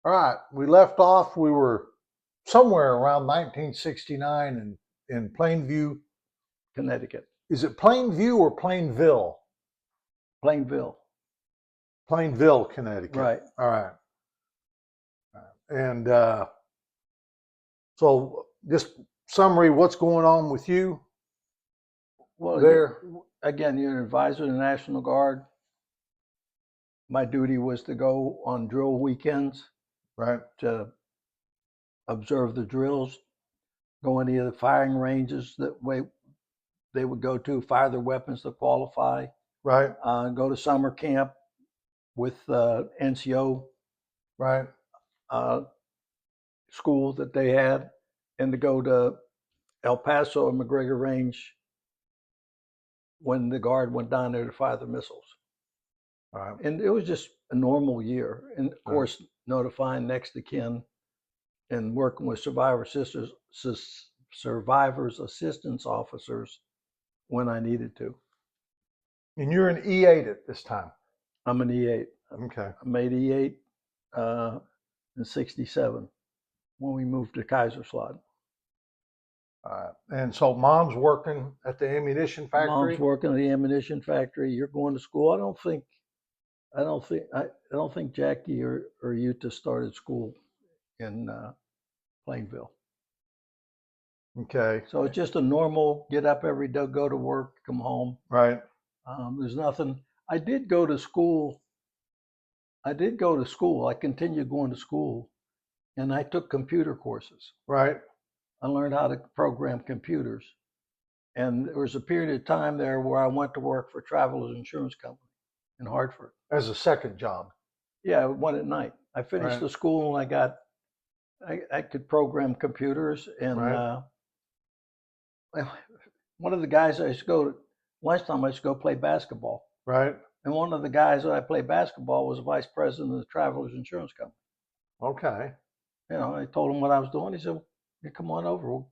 All right, we left off. We were somewhere around 1969 in Plainview. Connecticut, Is it Plainview or Plainville? Plainville. Plainville, Connecticut. Right. All right. And so, just summary, what's going on with you Well, there? again, you're an advisor to the National Guard. My duty was to go on drill weekends Right. to observe the drills, go into the firing ranges that they would go to, fire their weapons to qualify, Right. go to summer camp with NCO Right. school that they had, and to go to El Paso and McGregor Range when the Guard went down there to fire the missiles. Right. And it was just a normal year. And of course, notifying next of kin and working with survivors assistance officers when I needed to. And you're an E8 at this time. I'm an E8. Okay. I made E8 in '67 when we moved to Kaiserslautern. And so mom's working at the ammunition factory. Mom's working at the ammunition factory. You're going to school. I don't think Jackie or Yuta started school in Plainville. Okay. So it's just a normal get up every day, go to work, come home. Right. There's nothing. I did go to school. I continued going to school, and I took computer courses. Right. I learned how to program computers. And there was a period of time there where I went to work for Travelers Insurance Company in Hartford. As a second job. Yeah, one at night. I finished the school and I could program computers. And one of the guys I used to go to lunchtime, I used to go play basketball. Right. And one of the guys that I played basketball was the vice president of the Travelers Insurance Company. Okay. I told him what I was doing. He said, "You come on over. We'll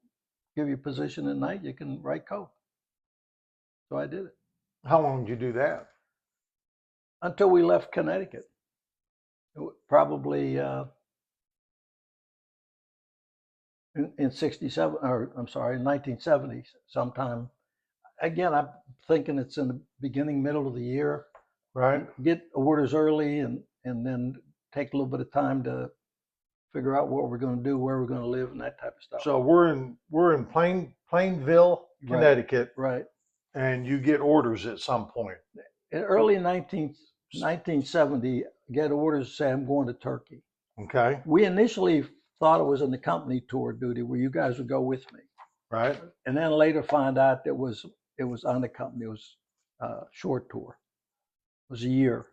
give you a position at night. You can write code." So I did it. How long did you do that? Until we left Connecticut. Probably in 67, or I'm sorry, in 1970s sometime. Again, I'm thinking it's in the beginning, middle of the year. Right. Get orders early and then take a little bit of time to figure out what we're going to do, where we're going to live, and that type of stuff. So we're in Plainville, Connecticut. Right. And you get orders at some point. In early 1970, get orders to say I'm going to Turkey. Okay. We initially thought it was in the company tour duty where you guys would go with me. Right. And then later find out that it was on the company. It was a short tour. It was a year.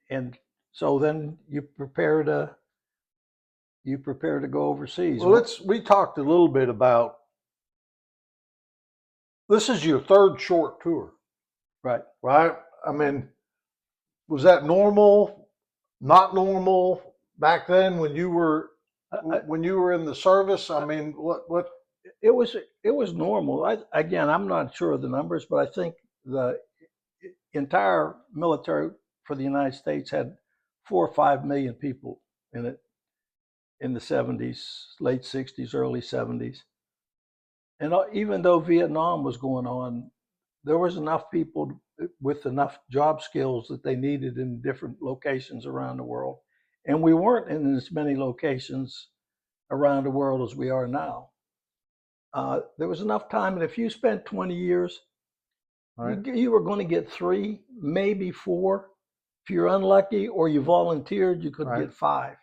And so then you prepare to go overseas. Well, we talked a little bit about, this is your third short tour. Right. Right. I mean, was that normal? Not normal back then when you were in the service? I mean, what? It was normal. I'm not sure of the numbers, but I think the entire military for the United States had 4 or 5 million people in it in the 70s, late 60s, early 70s. And even though Vietnam was going on, there was enough people with enough job skills that they needed in different locations around the world. And we weren't in as many locations around the world as we are now. There was enough time, and if you spent 20 years, right, you were going to get 3, maybe 4. If you're unlucky or you volunteered, you could get 5.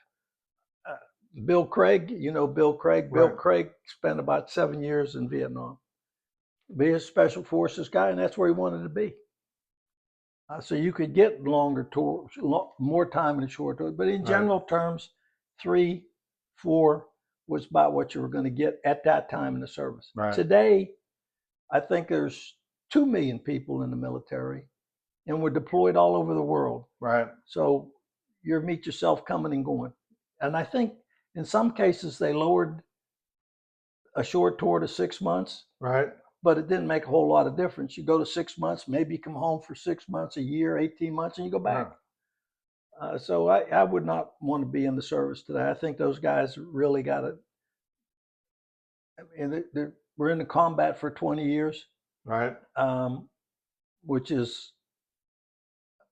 Bill Craig, Bill Craig. Right. Bill Craig spent about 7 years in Vietnam. Be a special forces guy, and that's where he wanted to be. So you could get longer tours, more time in a short tour. But in general terms, 3, 4 was about what you were going to get at that time in the service. Right. Today, I think there's 2 million people in the military, and we're deployed all over the world. Right. So you meet yourself coming and going. And I think in some cases they lowered a short tour to 6 months. Right. But it didn't make a whole lot of difference. You go to 6 months, maybe you come home for 6 months, a year, 18 months, and you go back. So I would not want to be in the service today. I think those guys really got it. I mean, we're in the combat for 20 years, Right. um, which is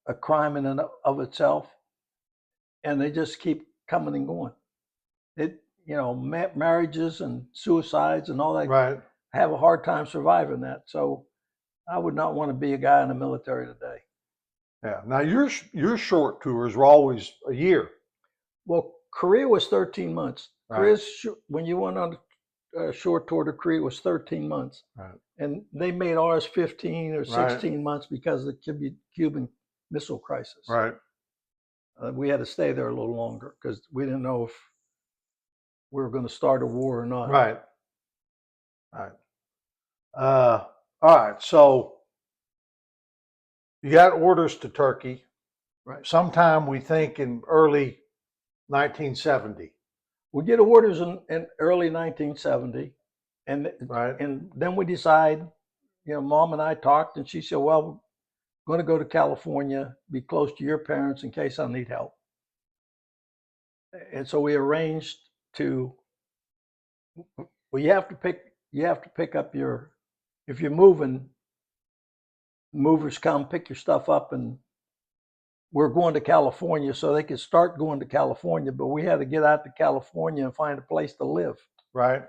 a crime in and of itself, and they just keep coming and going. Marriages and suicides and all that Right. have a hard time surviving that. So I would not want to be a guy in the military today. Yeah. Now your short tours were always a year. Well, Korea was 13 months. Right. When you went on a short tour to Korea, it was 13 months. Right. And they made ours 15 or Right. 16 months because of the Cuban Missile Crisis. Right. We had to stay there a little longer because we didn't know if we were going to start a war or not. Right. Right. All right. So you got orders to Turkey. Right. Sometime we think in early 1970. We get orders in early 1970, and Right. and then we decide, Mom and I talked, and she said, "Well, we're going to go to California, be close to your parents in case I need help." And so we arranged to. Well, you have to pick up your, if you're moving, movers come pick your stuff up, and we're going to California, so they could start going to California, but we had to get out to California and find a place to live. Right.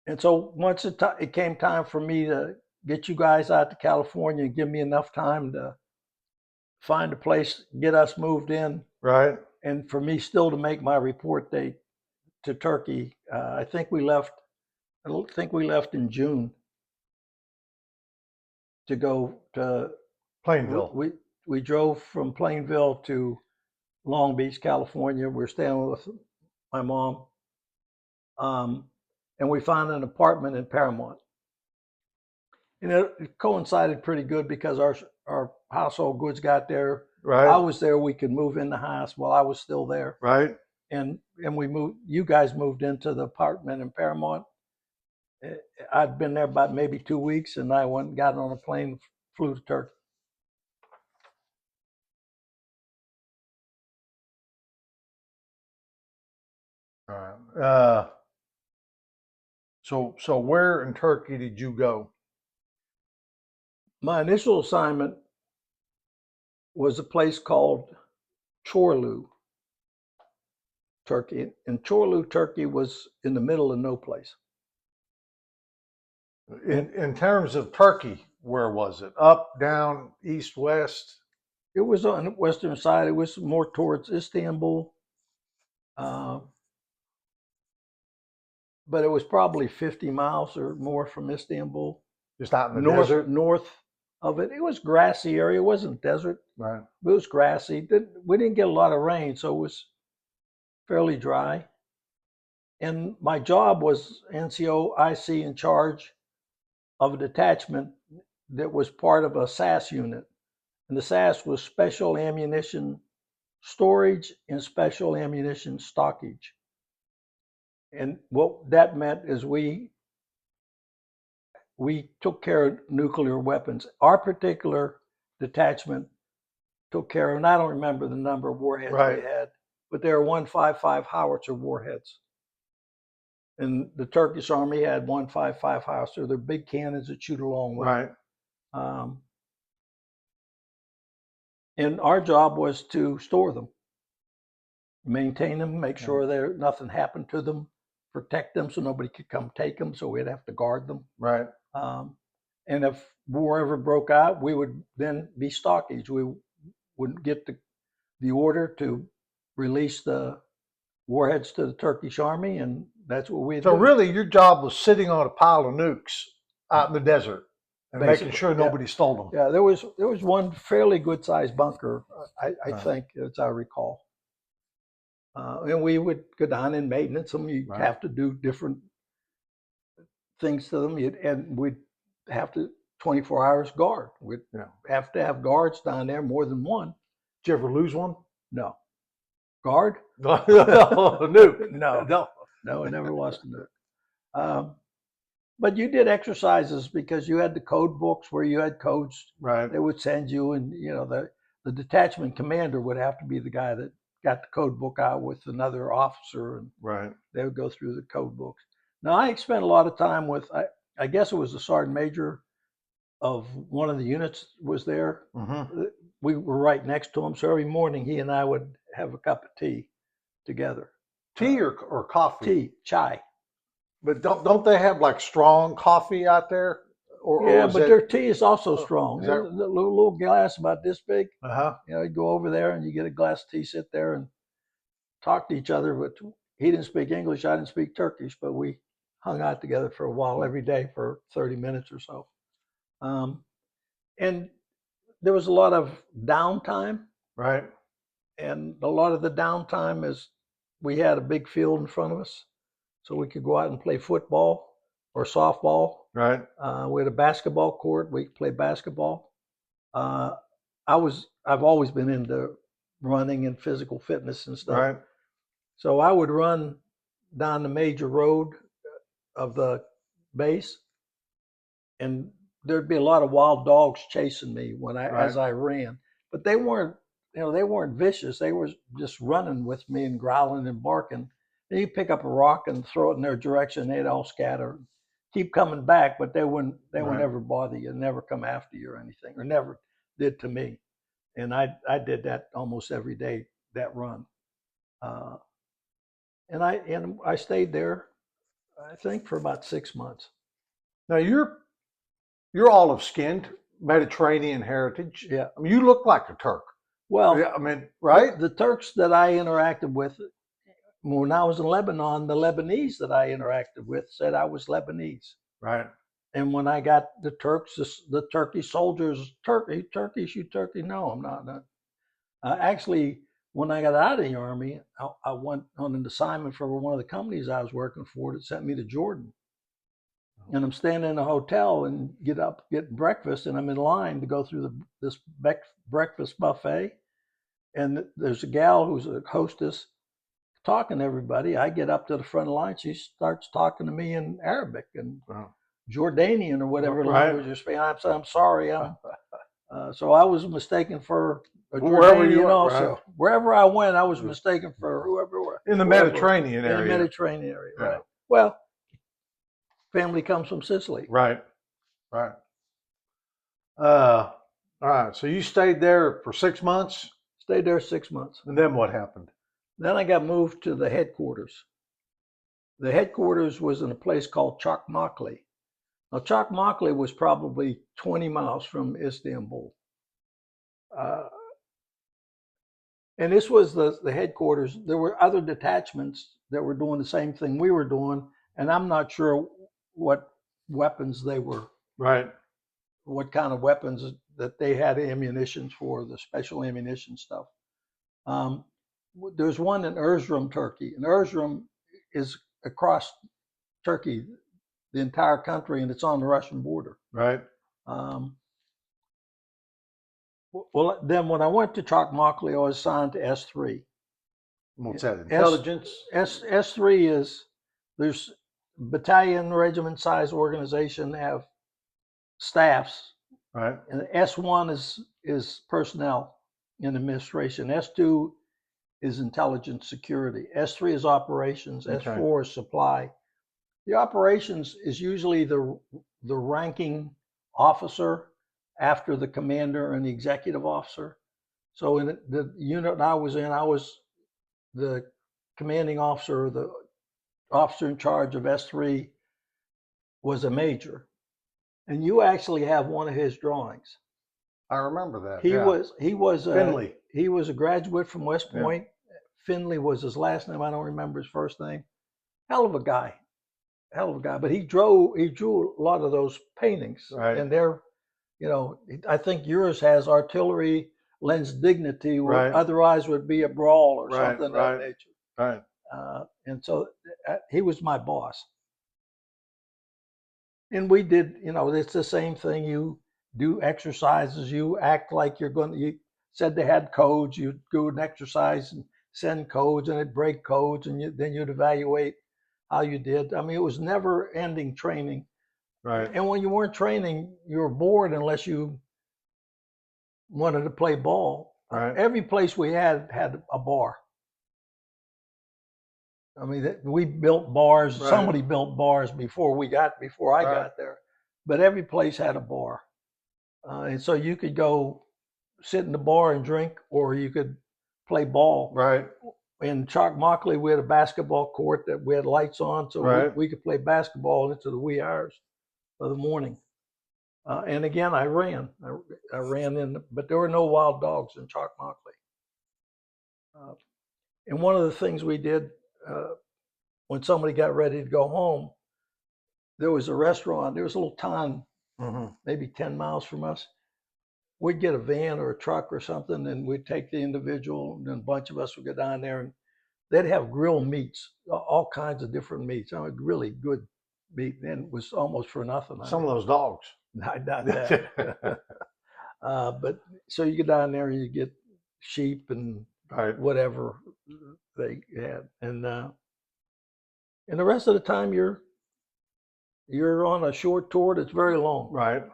And so once it came time for me to get you guys out to California and give me enough time to find a place, get us moved in, Right. and for me still to make my report date to Turkey, I think we left in June to go to Plainville. We drove from Plainville to Long Beach, California. We're staying with my mom, and we found an apartment in Paramount. And it coincided pretty good because our household goods got there. Right. I was there. We could move in the house while I was still there. Right. And we moved. You guys moved into the apartment in Paramount. I'd been there about maybe 2 weeks, and I went and got on a plane, flew to Turkey. All right. So where in Turkey did you go? My initial assignment was a place called Çorlu, Turkey. And Çorlu, Turkey was in the middle of no place. In terms of Turkey, where was it? Up, down, east, west? It was on the western side. It was more towards Istanbul. But it was probably 50 miles or more from Istanbul. Just out in the desert? North of it. It was grassy area. It wasn't desert. Right. It was grassy. We didn't get a lot of rain, so it was fairly dry. And my job was NCO IC in charge of a detachment that was part of a SAS unit. And the SAS was Special Ammunition Storage and Special Ammunition Stockage. And what that meant is we took care of nuclear weapons. Our particular detachment took care of, and I don't remember the number of warheads Right. we had, but they were 155 howitzer warheads. And the Turkish army had 155 howitzer. They're big cannons that shoot a long way. Right. And our job was to store them, maintain them, make sure nothing happened to them, protect them so nobody could come take them, so we'd have to guard them. Right. And if war ever broke out, we would then be stockage. We would get the order to release the warheads to the Turkish army, and that's what we did. So really, your job was sitting on a pile of nukes out in the desert and Basically, making sure nobody stole them. Yeah, there was one fairly good sized bunker, I think, as I recall. And we would go down and maintenance them. You Right. have to do different things to them, and we'd have to 24 hours guard. We'd have to have guards down there, more than one. Did you ever lose one? No. Guard? Nuke. No, I never lost a nuke. But you did exercises because you had the code books where you had codes Right. they would send you, and the detachment commander would have to be the guy that got the code book out with another officer, and Right. they would go through the code books. Now, I spent a lot of time with, I guess it was the sergeant major of one of the units was there. Mm-hmm. We were right next to him, so every morning he and I would have a cup of tea together. Tea or coffee? Tea, chai. But don't they have like strong coffee out there? Yeah, Or is but it? their tea is also strong. Is that? A little glass about this big. Uh-huh. You know, you go over there and you get a glass of tea, sit there and talk to each other. But he didn't speak English, I didn't speak Turkish, but we hung out together for a while every day for 30 minutes or so. And there was a lot of downtime, Right. and a lot of the downtime is we had a big field in front of us, so we could go out and play football or softball. Right. We had a basketball court. We could play basketball. Uh, I've always been into running and physical fitness and stuff. Right. So I would run down the major road of the base, and there'd be a lot of wild dogs chasing me as I ran. But they weren't, they weren't vicious. They were just running with me and growling and barking. And you pick up a rock and throw it in their direction, they'd all scatter, keep coming back, but they would never bother you, never come after you or anything, or never did to me. And I did that almost every day, that run. And I stayed there, I think, for about 6 months. Now you're olive skinned, Mediterranean heritage. Yeah. I mean, you look like a Turk. Well, yeah, I mean, right? The Turks that I interacted with when I was in Lebanon, the Lebanese that I interacted with said I was Lebanese. Right. And when I got the Turks, the Turkish soldiers, Turkish, you Turkey? No, I'm not. Actually, when I got out of the army, I went on an assignment for one of the companies I was working for that sent me to Jordan. And I'm standing in a hotel and get breakfast, and I'm in line to go through this breakfast buffet. And there's a gal who's a hostess talking to everybody. I get up to the front of the line. She starts talking to me in Arabic and Jordanian or whatever language you're speaking. I'm sorry. So I was mistaken for a Jordanian also. Right. Wherever I went, I was mistaken for whoever. In the Mediterranean area. In the Mediterranean area, right. Well, family comes from Sicily. Right. All right. So you stayed there for 6 months? Stayed there 6 months. And then what happened? Then I got moved to the headquarters. The headquarters was in a place called Çakmaklı. Now, Çakmaklı was probably 20 miles from Istanbul. And this was the headquarters. There were other detachments that were doing the same thing we were doing, and I'm not sure what weapons they were. Right. What kind of weapons that they had ammunition for, the special ammunition stuff. There's one in Erzurum, Turkey. And Erzurum is across Turkey, the entire country, and it's on the Russian border. Right. Well, then when I went to Çakmaklı, I was assigned to S3. What's that? Intelligence? S3 is, there's battalion, regiment size organization, have staffs. Right. And S1 is personnel and administration. S2 is intelligence security. S3 is operations. Okay. S4 is supply. The operations is usually the ranking officer after the commander and the executive officer. So in the unit I was in, I was the commanding officer, the officer in charge of S3 was a major. And you actually have one of his drawings. I remember that. He was Finley. He was a graduate from West Point. Yeah. Finley was his last name. I don't remember his first name. Hell of a guy. But he drew a lot of those paintings. Right. And they're, I think yours has artillery lends dignity where otherwise would be a brawl or something of that nature. Right. And so he was my boss. And we did, it's the same thing. You do exercises, you act like you said they had codes, you'd go and exercise and send codes and it'd break codes, and then you'd evaluate how you did. I mean, it was never ending training. Right. And when you weren't training, you were bored unless you wanted to play ball. Right. Every place we had a bar. I mean, we built bars. Right. Somebody built bars before I Right. got there, but every place had a bar, and so you could go sit in the bar and drink, or you could play ball. Right. In Chalk-Mockley, we had a basketball court that we had lights on, so Right. we could play basketball into the wee hours of the morning. And again, I ran. I ran in, but there were no wild dogs in Chalk-Mockley. And one of the things we did when somebody got ready to go home, there was a restaurant. There was a little town, maybe 10 miles from us. We'd get a van or a truck or something, and we'd take the individual, and then a bunch of us would go down there, and they'd have grilled meats, all kinds of different meats. I mean, really good meat, and it was almost for nothing. Some of those dogs. Not that. But so you get down there and you get sheep and Right. whatever they had, and the rest of the time you're on a short tour that's very long. Right.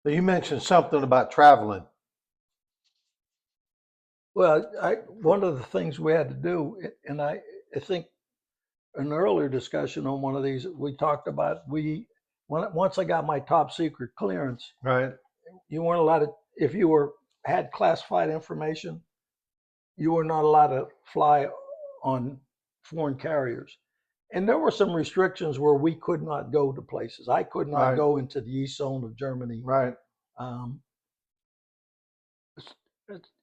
So you mentioned something about traveling. Well, one of the things we had to do, and I think an earlier discussion on one of these, we talked about once I got my top secret clearance, Right. you weren't allowed to, if you had classified information, you were not allowed to fly on foreign carriers. And there were some restrictions where we could not go to places. I could not Right. go into the east zone of Germany. Right.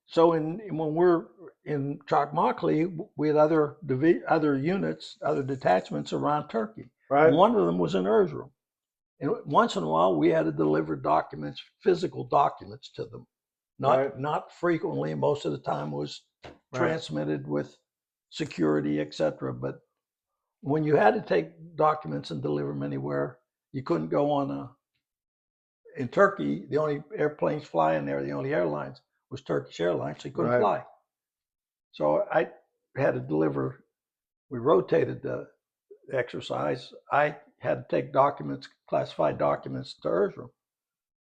So when we're in Chalk-Mockley, we had other units, other detachments around Turkey. Right. One of them was in Erzurum. And once in a while, we had to deliver documents, physical documents to them. Not frequently. Most of the time was transmitted with security, etc. But when you had to take documents and deliver them anywhere, you couldn't go on in Turkey, the only airplanes flying there, the only airlines was Turkish Airlines, so you couldn't fly. So I had to deliver, we rotated the exercise. I had to take documents, classified documents to Erzurum.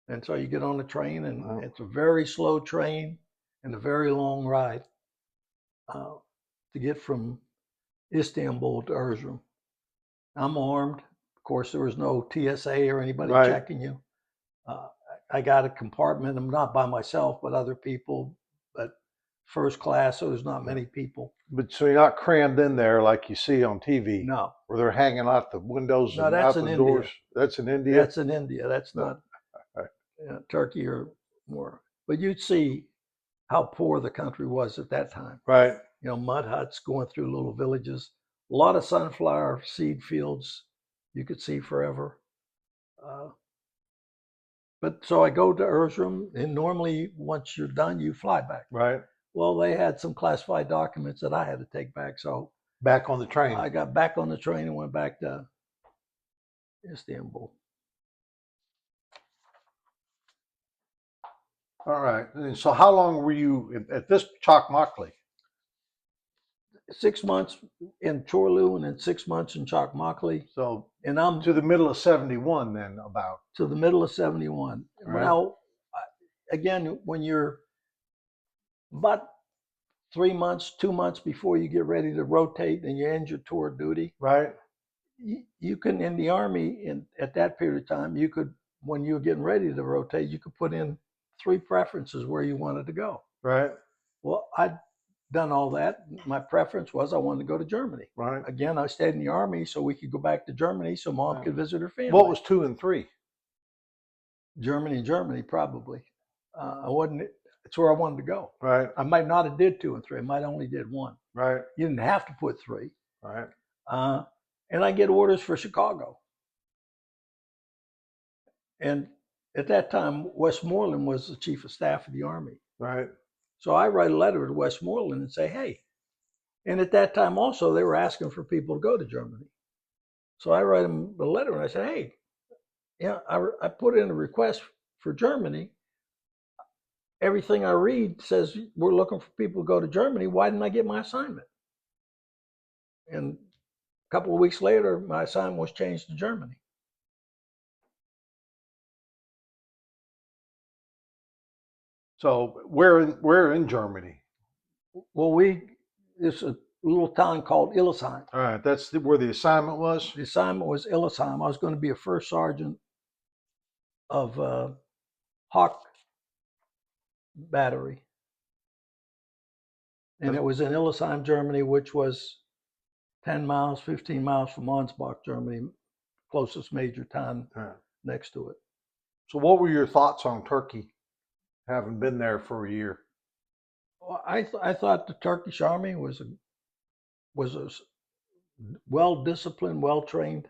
And so you get on the train, and it's a very slow train and a very long ride to get from Istanbul to Erzurum. I'm armed. Of course, there was no TSA or anybody checking you. I got a compartment. I'm not by myself, but other people, but first class, so there's not many people. But so you're not crammed in there like you see on TV. No. Where they're hanging out the windows No, and that's out the in doors. India. That's in India? That's in India. That's not Turkey or more. But you'd see how poor the country was at that time. Right. Mud huts going through little villages. A lot of sunflower seed fields you could see forever. But so I go to Erzurum, and normally once you're done, you fly back. Right. Well, they had some classified documents that I had to take back. So back on the train. I got back on the train and went back to Istanbul. All right. And so how long were you at this Chalk-Mockley? 6 months in Chorlu and then 6 months in Chalk-Mockley. So and I'm to the middle of 71 then about. To the middle of 71. Right. Now, again, when you're about 3 months, 2 months before you get ready to rotate and you end your tour duty. Right. You can, in the Army, at that period of time, you could, when you were getting ready to rotate, you could put in 3 preferences where you wanted to go. Right. Well, I'd done all that. My preference was I wanted to go to Germany. Right. Again, I stayed in the Army so we could go back to Germany so Mom could visit her family. What was 2 and 3? Germany, probably. It's where I wanted to go. Right. I might not have did 2 and 3. I might only did 1. Right. You didn't have to put 3. Right. And I get orders for Chicago. And at that time, Westmoreland was the chief of staff of the Army. Right. So I write a letter to Westmoreland and say, hey. And at that time also, they were asking for people to go to Germany. So I write them a letter and I said, hey, I put in a request for Germany. Everything I read says we're looking for people to go to Germany. Why didn't I get my assignment? And a couple of weeks later, my assignment was changed to Germany. So where in Germany? Well, it's a little town called Illesheim. All right, that's where the assignment was. The assignment was Illesheim. I was going to be a first sergeant of Hawk Battery, and it was in Illesheim, Germany, which was 10 miles, 15 miles from Ansbach, Germany, closest major town next to it. So what were your thoughts on Turkey, having been there for a year? Well, I thought the Turkish army was a well-disciplined, well-trained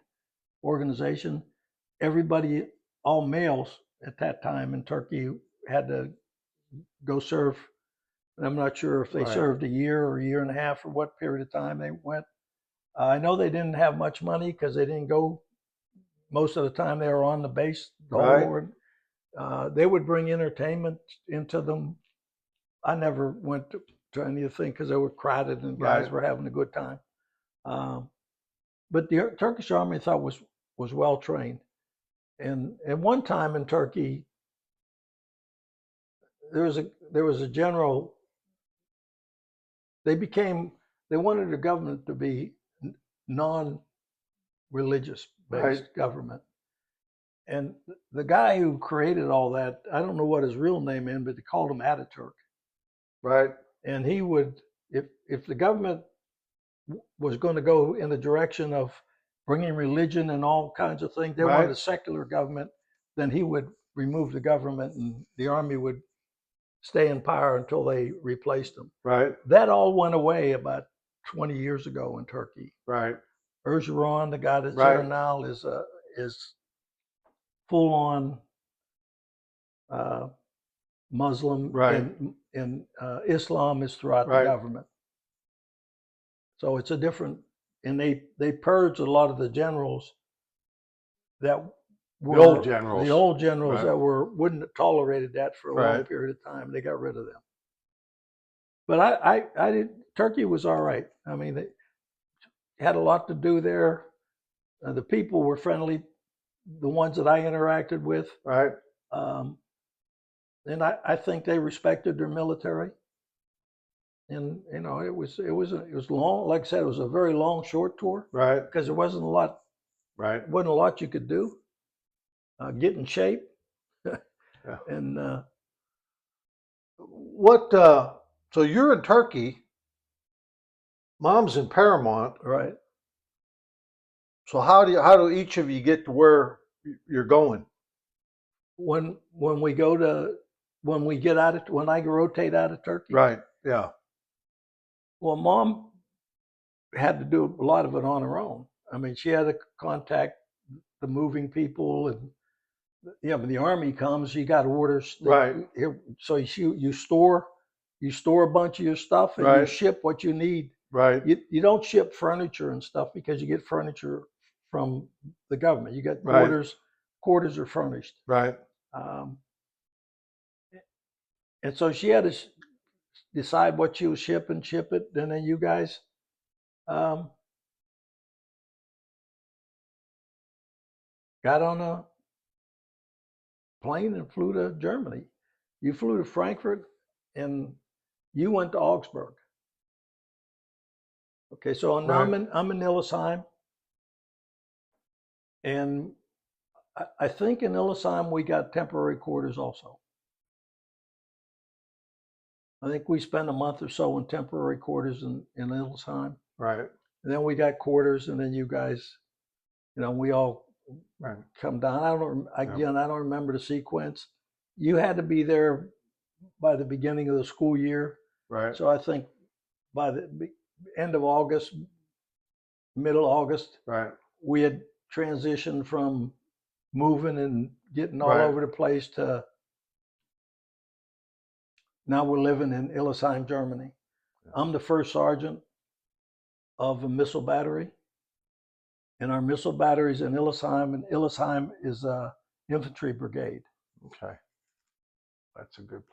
organization. Everybody, all males at that time in Turkey, had to go serve. And I'm not sure if they served a year or a year and a half or what period of time they went. I know they didn't have much money because they didn't go. Most of the time they were on the base the whole war. They would bring entertainment into them. I never went to anything because they were crowded and guys were having a good time. But the Turkish army I thought was well trained. And at one time in Turkey, there was a general. They wanted the government to be non-religious based government. And the guy who created all that, I don't know what his real name is, but they called him Ataturk. Right. And he would, if the government was going to go in the direction of bringing religion and all kinds of things, they wanted a secular government, then he would remove the government and the army would stay in power until they replaced them. Right. That all went away about 20 years ago in Turkey. Right. Erdogan, the guy that's there now, is full on Muslim, and Islam is throughout the government. So it's a different, and they purged a lot of the generals that were the old generals that wouldn't have tolerated that for a long period of time. They got rid of them. But I did. Turkey was all right. I mean, they had a lot to do there. The people were friendly, the ones that I interacted with. Right. And I think they respected their military. And you know, it was long. Like I said, it was a very long, short tour. Right. Because there wasn't a lot. Right. Wasn't a lot you could do. Get in shape. And what? So you're in Turkey. Mom's in Paramount. Right. So how do each of you get to where you're going? When I rotate out of Turkey. Right. Yeah. Well, Mom had to do a lot of it on her own. I mean, she had to contact the moving people, and when the army comes, you got orders. So you store a bunch of your stuff and you ship what you need. Right. You don't ship furniture and stuff because you get furniture from the government. You get quarters are furnished. Right. And so she had to decide what she would ship and ship it. And then you guys got on a plane and flew to Germany. You flew to Frankfurt and you went to Augsburg. Okay, so now I'm in Illesheim. And I think in Illesheim we got temporary quarters also. I think we spent a month or so in temporary quarters in Illesheim. Right. And then we got quarters, and then you guys, we all come down. I don't remember the sequence. You had to be there by the beginning of the school year. Right. So I think by the end of August, middle August, we had transitioned from moving and getting all over the place to now we're living in Illesheim, Germany. I'm the first sergeant of a missile battery, and our missile battery is in Illesheim, and Illesheim is a infantry brigade. Okay, that's a good